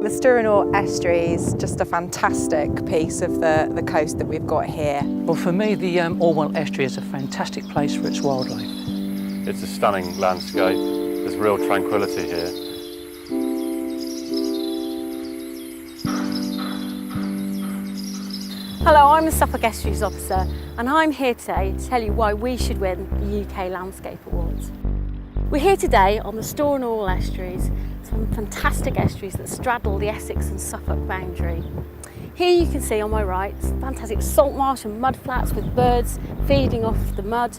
The Stour and Orwell Estuaries, just a fantastic piece of the coast that we've got here. Well, for me, the Orwell Estuary is a fantastic place for its wildlife. It's a stunning landscape. There's real tranquility here. Hello, I'm the Suffolk Estuaries Officer and I'm here today to tell you why we should win the UK Landscape Awards. We're here today on the Stour and Orwell Estuaries, some fantastic estuaries that straddle the Essex and Suffolk boundary. Here you can see on my right, fantastic salt marsh and mud flats with birds feeding off the mud.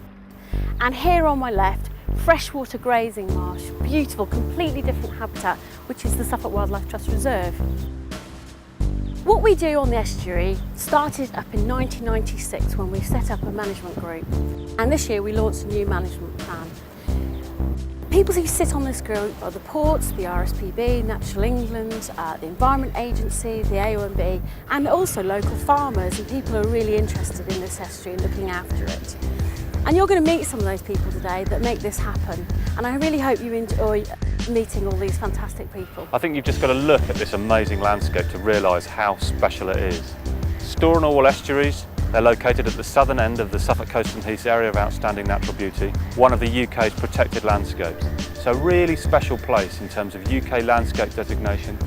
And here on my left, freshwater grazing marsh, beautiful, completely different habitat, which is the Suffolk Wildlife Trust Reserve. What we do on the estuary started up in 1996 when we set up a management group, and this year we launched a new management plan. People who sit on this group are the ports, the RSPB, Natural England, the Environment Agency, the AONB, and also local farmers and people who are really interested in this estuary and looking after it. And you're going to meet some of those people today that make this happen, and I really hope you enjoy meeting all these fantastic people. I think you've just got to look at this amazing landscape to realise how special it is. Stour and Orwell Estuaries, they're located at the southern end of the Suffolk Coast and Heaths area of outstanding natural beauty, one of the UK's protected landscapes. So a really special place in terms of UK landscape designation,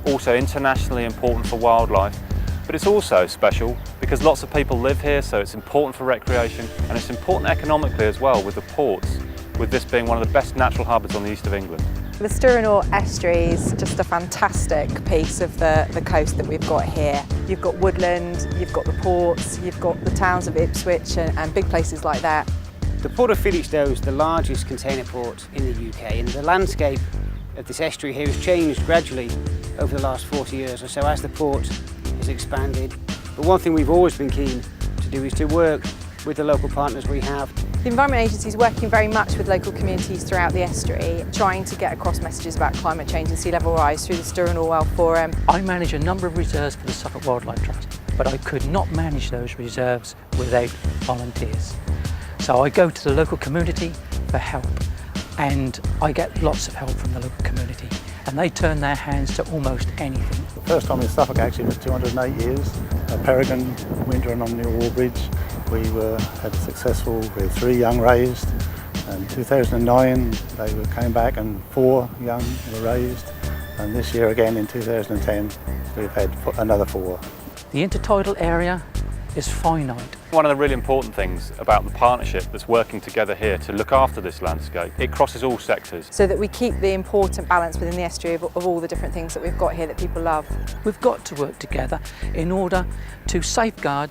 also internationally important for wildlife, but it's also special because lots of people live here, so it's important for recreation and it's important economically as well, with the ports, with this being one of the best natural harbours on the east of England. The Stour and Orwell Estuaries, just a fantastic piece of the coast that we've got here. You've got woodland, you've got the ports, you've got the towns of Ipswich and big places like that. The port of Felixstowe is the largest container port in the UK, and the landscape of this estuary here has changed gradually over the last 40 years or so as the port has expanded. But one thing we've always been keen to do is to work with the local partners we have. The Environment Agency is working very much with local communities throughout the estuary, trying to get across messages about climate change and sea level rise through the Stour and Orwell Forum. I manage a number of reserves for the Suffolk Wildlife Trust, but I could not manage those reserves without volunteers. So I go to the local community for help, and I get lots of help from the local community, and they turn their hands to almost anything. The first time in Suffolk actually was 208 years. Peregrine, Winter and on the Wall Bridge. We had a successful with 3 young raised. In 2009 they came back and 4 young were raised. And this year again in 2010 we've had another 4. The intertidal area is finite. One of the really important things about the partnership that's working together here to look after this landscape, it crosses all sectors. So that we keep the important balance within the estuary of all the different things that we've got here that people love. We've got to work together in order to safeguard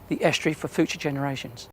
the estuary for future generations.